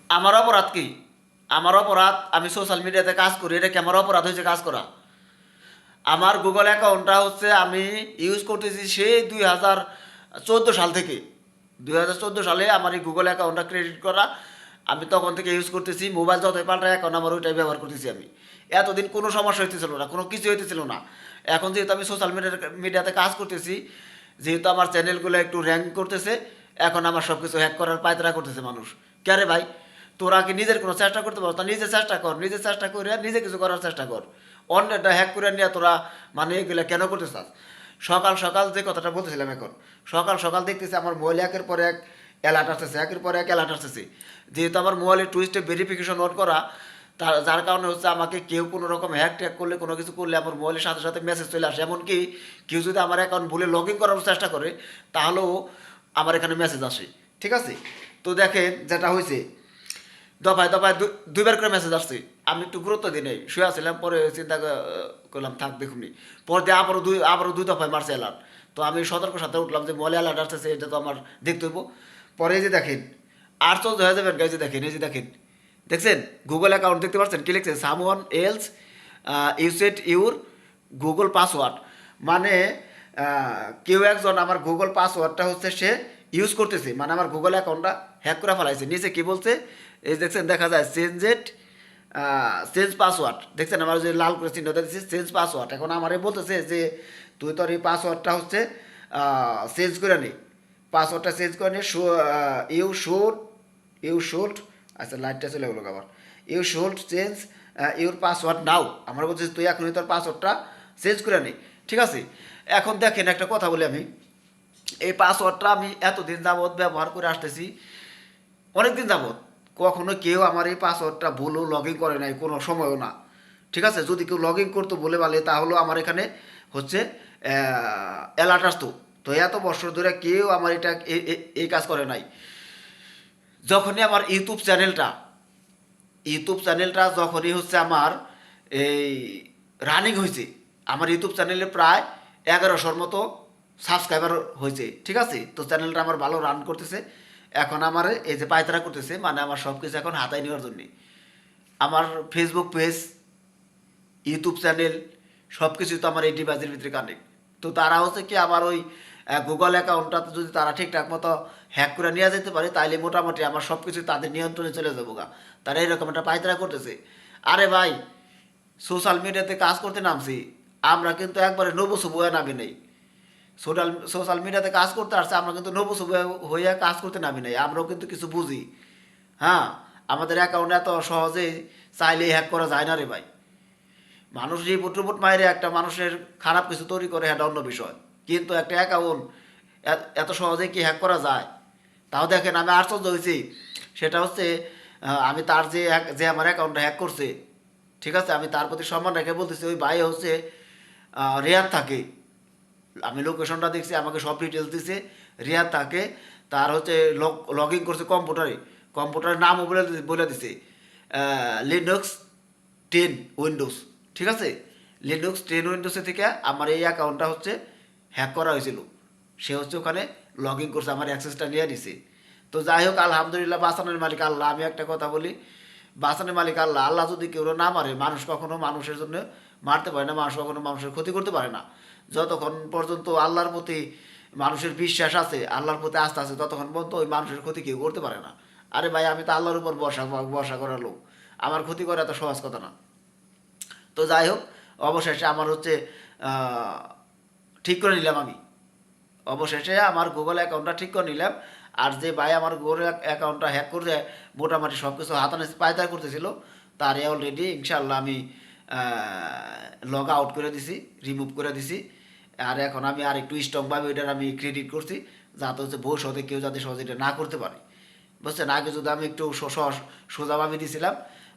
আমার অপরাধ কি? আমার অপরাধ, আমি সোশ্যাল মিডিয়াতে কাজ করি, এটা কি আমার অপরাধ হয়েছে কাজ করা? আমার গুগল অ্যাকাউন্টটা হচ্ছে আমি ইউজ করতেছি সেই 2014 সাল থেকে। 2014 সালে আমার এই গুগল অ্যাকাউন্টটা ক্রেডিট করা, আমি তখন থেকে ইউজ করতেছি। মোবাইল যতই পাল্টায় এখন আমার ওইটাই ব্যবহার করতেছি আমি। এতদিন কোনো সমস্যা হইতেছিল না, কোনো কিছু হইতেছিল না। এখন যেহেতু আমি সোশ্যাল মিডিয়াতে কাজ করতেছি, যেহেতু আমার চ্যানেলগুলো একটু র্যাঙ্ক করতেছে, এখন আমার সব কিছু হ্যাক করার পায়তারা করতেছে মানুষ। কে রে ভাই, তোরা কি নিজের কোনো চেষ্টা করতে পারো? তা নিজে চেষ্টা কর, নিজে চেষ্টা করে নিজে কিছু করার চেষ্টা কর। অন্যটা হ্যাক করে নিয়ে তোরা মানে এগুলো কেন করতে চাস? সকাল সকাল যে কথাটা বলতেছিলাম, এখন সকাল সকাল দেখতেছি আমার মোবাইলে একের পর এক অ্যালার্ট আসতেছে, একের পর এক অ্যালার্ট আসতেছে। যেহেতু আমার মোবাইলে টু স্টেপ ভেরিফিকেশন অন করা, তার যার কারণে হচ্ছে আমাকে কেউ কোনো রকম হ্যাক ট্যাক করলে, কোনো কিছু করলে আমার মোবাইলের সাথে সাথে মেসেজ চলে আসে। এমনকি কেউ যদি আমার অ্যাকাউন্ট ভুলে লগ ইন করার চেষ্টা করে, তাহলেও আমার এখানে মেসেজ আসে। ঠিক আছে, তো দেখেন যেটা হয়েছে, দফায় দফায় দুইবার করে মেসেজ আসছে। আমি একটু গুরুত্ব দিই নাই, শুয়ে আসছিলাম, পরে চিন্তা করলাম থাক দেখুনি। পরে দিয়ে আবারও দুই দফায় মারছে অ্যালার্ট। তো আমি সতর্ক সাথে উঠলাম যে মোবাইলে অ্যালার্ট আসতেছে, এটা তো আমার দেখতে হইব। পরে এই যে দেখেন, আশ্চর্য হয়ে যাবেন, এই যে দেখেন, এই যে দেখেন, দেখছেন গুগল অ্যাকাউন্ট দেখতে পাচ্ছেন, কি লিখছে? Someone else used your Google password. মানে কেউ একজন আমার গুগল পাসওয়ার্ডটা হচ্ছে সে ইউজ করতেছে, মানে আমার গুগল অ্যাকাউন্টটা হ্যাক করে ফেলাইছে। নিচে কি বলছে, এই দেখছেন, দেখা যায় চেঞ্জ পাসওয়ার্ড। দেখছেন আমার যে লাল করে চিহ্নটা দিচ্ছে, চেঞ্জ পাসওয়ার্ড। এখন আমারে বলতেছে যে তুই তোর এই পাসওয়ার্ডটা হচ্ছে চেঞ্জ করে নি, পাসওয়ার্ডটা চেঞ্জ করে নি। ইউ শুড আচ্ছা, লাইটটা চলে গেলো আবার। You should change your password now. আমার বলছে তুই এখনই তোর পাসওয়ার্ডটা চেঞ্জ করে নি। ঠিক আছে, এখন দেখেন একটা কথা বলি আমি, এই পাসওয়ার্ডটা আমি এতদিন যাবৎ ব্যবহার করে আসতেছি, অনেক দিন যাবৎ। কখনো কেউ আমার এই পাসওয়ার্ডটা ভুলও লগ ইন করে নাই, কোনো সময়ও না। ঠিক আছে, যদি কেউ লগ ইন করতো বলে বলে, তাহলেও আমার এখানে হচ্ছে অ্যালার্ট আসতো। তো এত বছর ধরে কেউ আমার এটা এই কাজ করে নাই। যখনই আমার ইউটিউব চ্যানেলটা যখনই হচ্ছে আমার এই রানিং হয়েছে, আমার ইউটিউব চ্যানেলে প্রায় 1100-র মতো সাবস্ক্রাইবার হয়েছে। ঠিক আছে, তো চ্যানেলটা আমার ভালো রান করতেছে। এখন আমার এই যে পায়তারা করতেছে, মানে আমার সব কিছু এখন হাতায় নেওয়ার জন্যে। আমার ফেসবুক পেজ, ইউটিউব চ্যানেল, সব কিছুই তো আমার এই ডিভাইসের ভিতরে কানেক্ট। তো তারা হচ্ছে কি আমার ওই গুগল অ্যাকাউন্টটাতে যদি তারা ঠিকঠাক মতো হ্যাক করে নিয়ে যেতে পারে, তাইলে মোটামুটি আমার সব কিছু তাদের নিয়ন্ত্রণে চলে যাবো গা। তারা এরকম একটা পায়তারা করতেছে। আরে ভাই, সোশ্যাল মিডিয়াতে কাজ করতে নামছি, আমরা কিন্তু একবারে নবসব হয়ে নামি নেই। সোশ্যাল মিডিয়াতে কাজ করতে আসছে, আমরা কিন্তু নবসব হয়ে কাজ করতে নামি নাই। আমরাও কিন্তু কিছু বুঝি। হ্যাঁ, আমাদের অ্যাকাউন্ট এত সহজেই চাইলেই হ্যাক করা যায় না রে ভাই। মানুষ রিপোর্ট টিপোর্ট মাইরে একটা মানুষের খারাপ কিছু তৈরি করে, এটা অন্য বিষয়। কিন্তু একটা অ্যাকাউন্ট এত সহজে কি হ্যাক করা যায়? তাও দেখেন, আমি আশ্চর্য হয়েছি। সেটা হচ্ছে আমি তার যে আমার অ্যাকাউন্টটা হ্যাক করছে, ঠিক আছে, আমি তার প্রতি সম্মান রেখে বলতেছি, ওই ভাই হচ্ছে রিয়াদ থাকে। আমি লোকেশনটা দেখছি, আমাকে সব ডিটেলস দিছে। রিয়াদ থাকে, তার হচ্ছে লগ ইন করছে কম্পিউটারে, কম্পিউটারের নামও বলে দিছে লিনাক্স 10 উইন্ডোজ। ঠিক আছে, লিনাক্স 10 উইন্ডোজে থেকে আমার এই অ্যাকাউন্টটা হচ্ছে হ্যাক করা হয়েছিল। সে হচ্ছে ওখানে লগ ইন করছে, আমার অ্যাক্সেসটা নিয়ে নিছে। তো যাই হোক, আলহামদুলিল্লাহ, বাঁচানোর মালিক আল্লাহ। আমি একটা কথা বলি, বাঁচানোর মালিক আল্লাহ। আল্লাহ যদি কেউ না মারে, মানুষ কখনো মানুষের জন্য মারতে পারে না, মানুষ কখনো মানুষের ক্ষতি করতে পারে না। যতক্ষণ পর্যন্ত আল্লাহর প্রতি মানুষের বিশ্বাস আছে, আল্লাহর প্রতি আস্থা আছে, ততক্ষণ পর্যন্ত ওই মানুষের ক্ষতি কেউ করতে পারে না। আরে ভাই, আমি তো আল্লাহর উপর ভরসা করার লোক, আমার ক্ষতি করা এত সহজ কথা না। তো যাই হোক, অবশেষে আমার হচ্ছে ঠিক করে নিলাম আমি। অবশেষে আমার গুগল অ্যাকাউন্টটা ঠিক করে নিলাম। আর যে ভাই আমার গুগল অ্যাকাউন্টটা হ্যাক করে মোটামুটি সব কিছু হাতানে পায়তার করতেছিল, তারে অলরেডি ইনশাল্লাহ আমি লগ আউট করে দিছি, রিমুভ করে দিছি। আর এখন আমি আর একটু স্ট্রংভাবে ওইটার আমি ক্রেডিট করছি, যাতে হচ্ছে ভবিষ্যতে কেউ যাতে সহজে এটা না করতে পারে। বুঝছেন, আগে যদি আমি একটু সোজাভাবে দিছিলাম,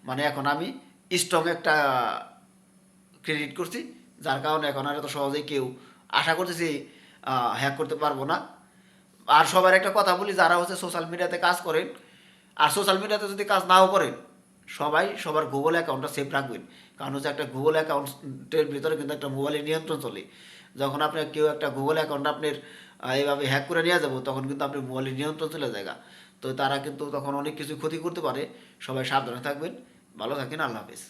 মানে এখন আমি স্ট্রং একটা ক্রেডিট করছি, যার কারণে এখন আর এত সহজেই কেউ আশা করতেছি হ্যাক করতে পারবো না। আর সবার একটা কথা বলি, যারা হচ্ছে সোশ্যাল মিডিয়াতে কাজ করেন, আর সোশ্যাল মিডিয়াতে যদি কাজ নাও করেন, সবাই সবার গুগল অ্যাকাউন্টটা সেভ রাখবেন। কারণ হচ্ছে একটা গুগল অ্যাকাউন্টের ভিতরে কিন্তু একটা মোবাইলের নিয়ন্ত্রণ চলে। যখন আপনার কেউ একটা গুগল অ্যাকাউন্ট আপনার এইভাবে হ্যাক করে নিয়ে যাবো, তখন কিন্তু আপনার মোবাইলের নিয়ন্ত্রণ চলে যায়। তো তারা কিন্তু তখন অনেক কিছু ক্ষতি করতে পারে। সবাই সাবধানে থাকবেন, ভালো থাকেন, আল্লাহ হাফেজ।